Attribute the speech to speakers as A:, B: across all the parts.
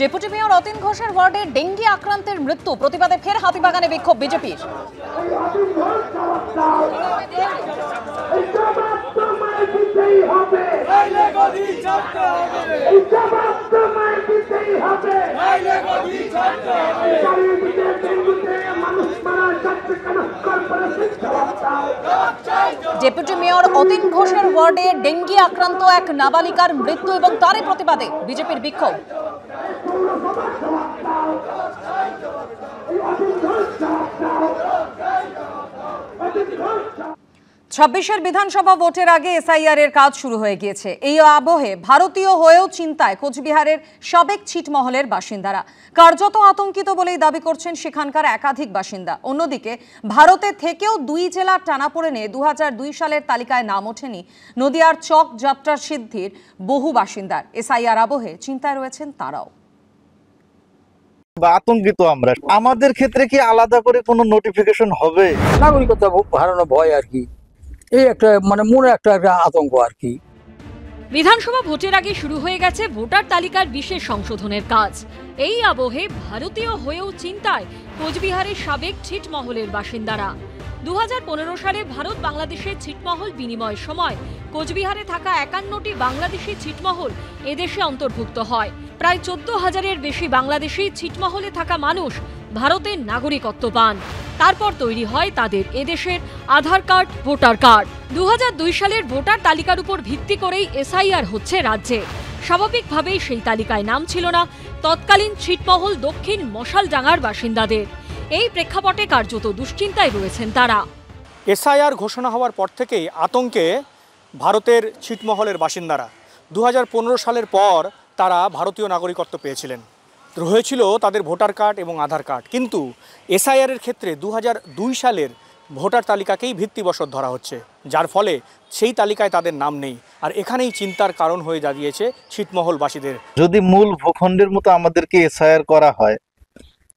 A: Deputy mayor Atin ঘোষের ওয়ার্ডে dengue আক্রান্তের মৃত্যু প্রতিবাদে ফের হাতিবাগানে বিক্ষোভ বিজেপির। ডেপুটি মেয়র অতীন ঘোষের ওয়ার্ডে ডেঙ্গি আক্রান্ত এক নাবালিকার মৃত্যু এবং তারই প্রতিবাদে বিজেপির বিক্ষোভ। 26-এর বিধানসভা ভোটের আগে এসআইআর এর কাজ শুরু হয়ে গিয়েছে। এই আবহে ভারতীয় হয়েও চিন্তায় কোচবিহারের সাবেক ছিটমহলের বাসিন্দারা। কার্যত আতঙ্কিত বলেই দাবি করছেন সেখানকার একাধিক বাসিন্দা। অন্যদিকে ভারতে থেকেও দুই জেলার টানাপোড়েনে 2002 সালের তালিকায় নাম ওঠেনি নদিয়ার চক যাত্রা সিদ্ধির বহু বাসিন্দার। এসআইআর আবহে চিন্তায় রয়েছেন তারাও।
B: আতঙ্কিত আমরা। আমাদের ক্ষেত্রে কি আলাদা করে কোনো নোটিফিকেশন হবে?
C: নাগরিকত্ব হারানো ভয় আর কি, এই একটা মনে একটা আতঙ্ক আর কি।
D: বিধানসভা ভোটের আগে শুরু হয়ে গেছে ভোটার তালিকার বিশেষ সংশোধনের কাজ। এই আবহে ভারতীয় হয়েও চিন্তায় কোচবিহারের সাবেক ছিটমহলের বাসিন্দারা। 2015 সালে ভারত বাংলাদেশের ছিটমহল বিনিময়ের সময় কোচবিহারে থাকা 51টি বাংলাদেশি ছিটমহল এদেশে অন্তর্ভুক্ত হয়। প্রায় 14,000-এর বেশি বাংলাদেশি ছিটমহলে থাকা মানুষ ভারতের নাগরিকত্ব পান। তারপর তৈরি হয় তাদের এদেশের আধার কার্ড, ভোটার কার্ড। 2002 সালের ভোটার তালিকার উপর ভিত্তি করেই এসআইআর হচ্ছে রাজ্যে। স্বাভাবিকভাবেই সেই তালিকায় নাম ছিল না তৎকালীন ছিটমহল দক্ষিণ মশালডাঙ্গার বাসিন্দাদের। এই প্রেক্ষাপটে কার্যত দুশ্চিন্তায় রয়েছেন তারা।
E: এসআইআর ঘোষণা হওয়ার পর থেকেই আতঙ্কে ভারতের ছিটমহলের বাসিন্দারা। 2015 সালের পর তারা ভারতীয় নাগরিকত্ব পেয়েছিলেন, রয়েছিল তাদের ভোটার কার্ড এবং আধার কার্ড। কিন্তু এসআইআরের ক্ষেত্রে 2002 সালের ভোটার তালিকাকেই ভিত্তিবশত ধরা হচ্ছে, যার ফলে সেই তালিকায় তাদের নাম নেই। আর এখানেই চিন্তার কারণ হয়ে দাঁড়িয়েছে ছিটমহলবাসীদের।
B: যদি মূল ভূখণ্ডের মতো আমাদেরকে এসআইআর করা হয়,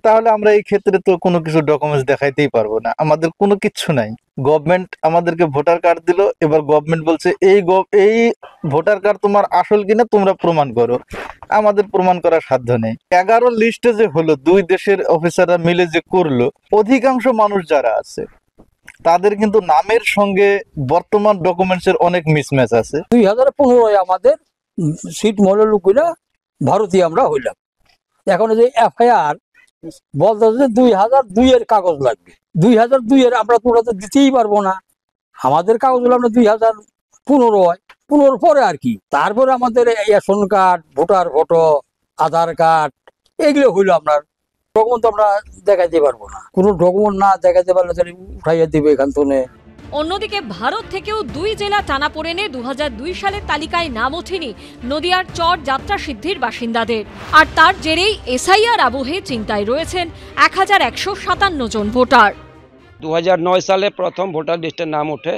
B: তাহলে আমরা এই ক্ষেত্রে তো কোনো কিছু ডকুমেন্টস দেখাইতেই পারবো না। আমাদের কোনো কিছু নাই। গভর্নমেন্ট আমাদেরকে ভোটার কার্ড দিল, এবার গভর্নমেন্ট বলছে এই ভোটার কার্ড তোমার আসল কিনা তোমরা প্রমাণ করো। আমাদের প্রমাণ করার সাধ্য নেই। 11 লিস্টে যে হলো, দুই দেশের অফিসাররা মিলে যে করলো, অধিকাংশ মানুষ যারা আছে তাদের কিন্তু নামের সঙ্গে বর্তমান ডকুমেন্টসের অনেক মিসম্যাচ আছে।
C: 2015 আমাদের ছিটমহলের লোকেরা ভারতীয় আমরা হইলাম। এখন যে এফআইআর বলতে 2002-এর কাগজ লাগবে। 2002-এর আমরা তোরা তো দিতেই পারবো না। আমাদের কাগজ হলো আমরা 2015 পরে আর কি। তারপরে আমাদের রেশন কার্ড, ভোটার ফটো, আধার কার্ড এগুলো হইলো। আপনার ডকুমেন্ট তো আমরা দেখাইতে পারবো না। কোনো ডকুমেন্ট না দেখাইতে পারলে তাহলে উঠাইয়া দিবে এখান থেকে।
D: অন্যদিকে ভারত থেকেও দুই জেলা টানাপোড়েনে 2002 সালের তালিকায় নাম ওঠেনি নদিয়ার চর যাত্রা সিদ্ধির বাসিন্দাদের। আর তার জেরেই এসআইআর আবহে চিন্তায় রয়েছেন 1157 জন ভোটার।
F: 2009 সালে প্রথম ভোটার লিস্টের নাম ওঠে,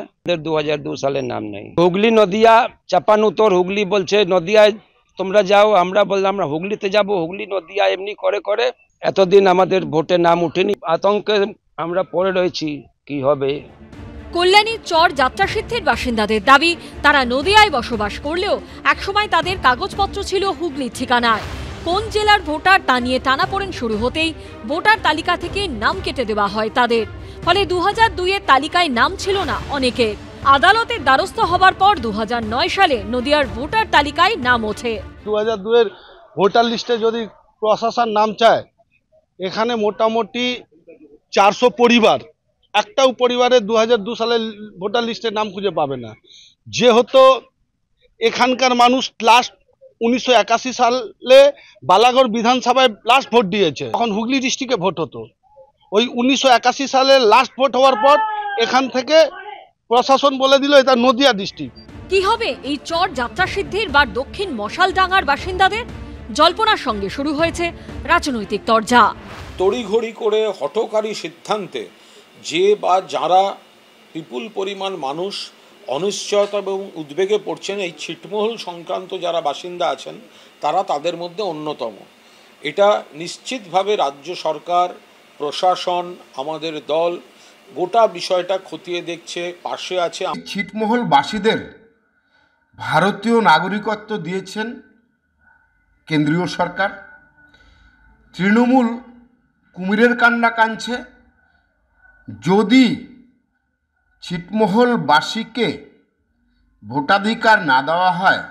F: 2002 সালের নাম নেই। হুগলি, নদিয়া, চাপানুতর। হুগলি বলছে নদিয়ায় তোমরা যাও, আমরা বললাম আমরা হুগলিতে যাব। হুগলি, নদিয়া এমনি করে করে এতদিন আমাদের ভোটে নাম উঠেনি। আতঙ্কে আমরা পড়ে রয়েছি, কি হবে।
D: কল্যাণী চর যাত্রা সিদ্ধির বাসিন্দাদের দাবি, তারা নদিয়ায় বসবাস করলেও একসময় তাদের কাগজপত্র ছিল হুগলির ঠিকানায়। কোন জেলার ভোটার তা নিয়ে টানাপোড়েন শুরু হতেই ভোটার তালিকা থেকে নাম কেটে দেওয়া হয় তাদের। ফলে 2002-এর তালিকায় নাম ছিল না অনেকের। আদালতের দ্বারস্থ হবার পর 2009 সালে নদিয়ার ভোটার তালিকায় নাম ওঠে।
G: 2002-এর ভোটার লিস্টে যদি প্রশাসন নাম চায়, এখানে মোটামুটি 400 পরিবার, একটাও পরিবারের 2002 সালের ভোটার লিস্টের নাম খুঁজে পাবে না। যেহেতু এখানকার মানুষ লাস্ট 1981 সালে বালাগড় বিধানসভায় লাস্ট ভোট দিয়েছে, তখন হুগলি ডিস্ট্রিক্টে ভোট হতো। ওই 1981 সালে লাস্ট ভোট হওয়ার পর এখান থেকে প্রশাসন বলে দিল এটা নদিয়া ডিস্ট্রিক্ট।
D: কি হবে এই চর যাত্রা সিদ্ধির বা দক্ষিণ মশালডাঙ্গার বাসিন্দাদের? জল্পনার সঙ্গে শুরু হয়েছে রাজনৈতিক তরজা।
H: তড়িঘড়ি করে হঠকারী সিদ্ধান্তে যে বা যারা বিপুল পরিমাণ মানুষ অনিশ্চয়তা এবং উদ্বেগে পড়ছেন, এই ছিটমহল সংক্রান্ত যারা বাসিন্দা আছেন তারা তাদের মধ্যে অন্যতম। এটা নিশ্চিতভাবে রাজ্য সরকার, প্রশাসন, আমাদের দল গোটা বিষয়টা খতিয়ে দেখছে, পাশে আছে।
I: ছিটমহলবাসীদের ভারতীয় নাগরিকত্ব দিয়েছেন কেন্দ্রীয় সরকার। তৃণমূল কুমিরের কান্না কাঁদছে। যদি ছিটমহলবাসীকে ভোটাধিকার না দেওয়া হয়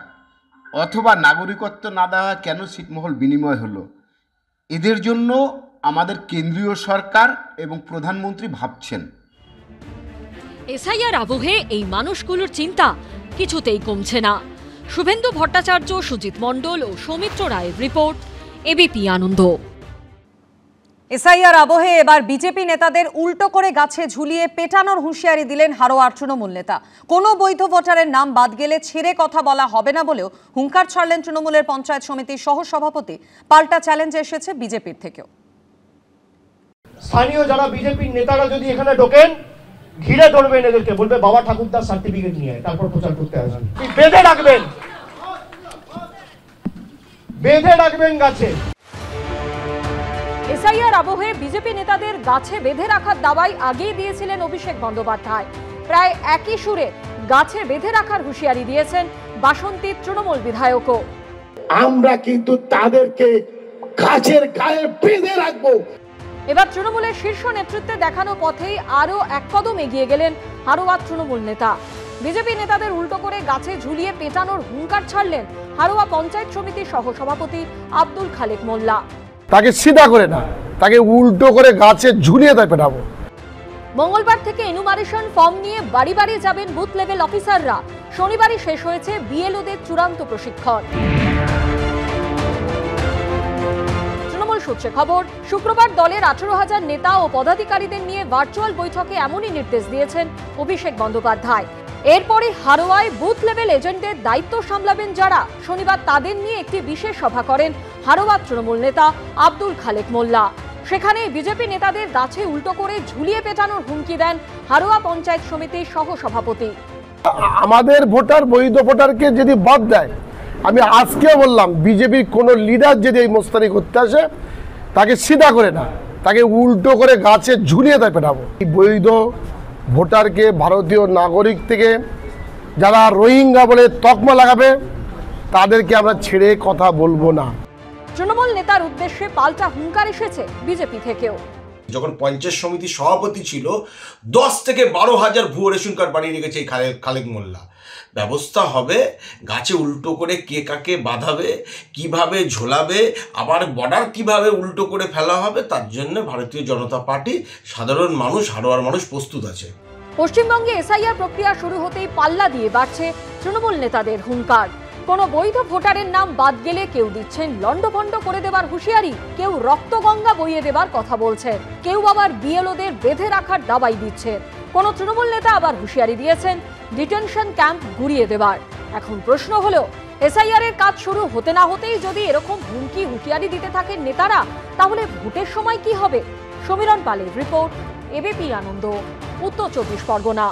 I: অথবা নাগরিকত্ব না দেওয়া হয়, কেন ছিটমহল বিনিময় হলো, এদের জন্য আমাদের কেন্দ্রীয় সরকার এবং প্রধানমন্ত্রী ভাবছেন।
D: এসআইআর আবহে এই মানুষগুলোর চিন্তা কিছুতেই কমছে না। শুভেন্দু ভট্টাচার্য, সুজিত মণ্ডল ও সৌমিত্র রায়ের রিপোর্ট, এবিপি আনন্দ।
A: এসআইআর আবহে এবার বিজেপি নেতাদের উল্টো করে গাছে ঝুলিয়ে পেটানোর হুঁশিয়ারি দিলেন হারোয়ার তৃণমূল নেতা। কোনো বৈধ ভোটারের নাম বাদ গেলে ছেড়ে কথা বলা হবে না বলেও হুঙ্কার ছাড়লেন তৃণমূলের পঞ্চায়েত সমিতির সহ সভাপতি। পাল্টা চ্যালেঞ্জ এসেছে বিজেপির থেকেও।
J: স্থানীয় যারা বিজেপির নেতারা যদি এখানে ঢোকেন, ঘিরে ধরবেন এদেরকে, বলবে বাবা ঠাকুরদার সার্টিফিকেট নিয়ে তারপর প্রচার করতে আসবেন। বেঁধে রাখবেন, বেঁধে রাখবেন গাছে।
D: এসআইআর আবহে বিজেপি নেতাদের গাছে বেঁধে রাখার দাওয়াই আগেই দিয়েছিলেন অভিষেক বন্দ্যোপাধ্যায়। প্রায় একই সুরে গাছে বেঁধে রাখার হুঁশিয়ারি দিয়েছেন বাসন্তীর তৃণমূল বিধায়কও।
K: আমরা কিন্তু তাদেরকে গাছের গায়ে বেঁধে রাখবো।
D: এবার তৃণমূলের শীর্ষ নেতৃত্বে দেখানো পথেই আরও এক কদম এগিয়ে গেলেন হারোয়ার তৃণমূল নেতা। বিজেপি নেতাদের উল্টো করে গাছে ঝুলিয়ে পেটানোর হুঙ্কার ছাড়লেন হারোয়া পঞ্চায়েত সমিতির সহ সভাপতি আব্দুল খালেক মোল্লা।
K: তাকে সিধা করে না, তাকে উল্টো করে গাছে ঝুলিয়ে তাই পেটাবো।
D: মঙ্গলবার থেকে এনুমারেশন ফর্ম নিয়ে বাড়ি বাড়ি যাবেন বুথ লেভেল অফিসাররা। শনিবারই শেষ হয়েছে বিএলওদের চূড়ান্ত প্রশিক্ষণ। তৃণমূল সূত্রে খবর, শুক্রবার দলের 18,000 নেতা ও পদাধিকারীদের নিয়ে ভার্চুয়াল বৈঠকে এমনই নির্দেশ দিয়েছেন অভিষেক বন্দ্যোপাধ্যায়। এরপরে হারোয়ায় বুথ লেভেল এজেন্টদের দায়িত্ব সামলাবেন যারা, শনিবার তাদের নিয়ে একটি বিশেষ সভা করেন হারোয়ার তৃণমূল নেতা আব্দুল খালেক মোল্লা। সেখানে বিজেপি নেতাদের গাছে উল্টো করে ঝুলিয়ে পেটানোর হুমকি দেন হারোয়া পঞ্চায়েত সমিতির সহ সভাপতি।
K: আমাদের ভোটার, বৈধ ভোটারকে যদি বাদ দেয়, আমি আজকেও বললাম, বিজেপির কোনো লিডার যদি এই মোস্তানি করতে আসে, তাকে সিধা করে না, তাকে উল্টো করে গাছে ঝুলিয়ে তাই পেটাবো। বৈধ ভোটারকে, ভারতীয় নাগরিক থেকে যারা রোহিঙ্গা বলে তকমা লাগাবে, তাদেরকে আমরা ছেড়ে কথা বলবো না।
D: তৃণমূল নেতার উদ্দেশ্যে পাল্টা হুঙ্কার এসেছে বিজেপি থেকেও।
L: যখন পঞ্চায়েত সমিতির সভাপতি ছিল, 10 থেকে 12,000 ভুয়ো রেশন কার্ড বানিয়ে রেখেছে এই খালেক মোল্লা। ব্যবস্থা হবে, গাছে উল্টো করে কে কাকে বাঁধাবে, কিভাবে ঝোলাবে, আবার বর্ডার কিভাবে উল্টো করে ফেলা হবে, তার জন্য ভারতীয় জনতা পার্টি, সাধারণ মানুষ, হারোয়ার মানুষ প্রস্তুত আছে।
D: পশ্চিমবঙ্গে এসআইআর প্রক্রিয়া শুরু হতেই পাল্লা দিয়ে বাড়ছে তৃণমূল নেতাদের হুঙ্কার। কোনো বৈধ ভোটারের নাম বাদ গেলে কেউ দিচ্ছেন লন্ডভন্ড করে দেবার হুঁশিয়ারি, কেউ রক্তগঙ্গা বইয়ে দেবার কথা বলছেন, কেউ আবার বিএলওদের বেঁধে রাখার দাবাই দিচ্ছেন। কোনো তৃণমূল নেতা আবার হুঁশিয়ারি দিয়েছেন ডিটেনশন ক্যাম্প ঘুরিয়ে দেবার। এখন প্রশ্ন হলো, এসআইআর এর কাজ শুরু হতে না হতেই যদি এরকম হুমকি হুঁশিয়ারি দিতে থাকেন নেতারা, তাহলে ভোটের সময় কি হবে? সমীরণ পালের রিপোর্ট, এবিপি আনন্দ, উত্তর 24 পরগনা।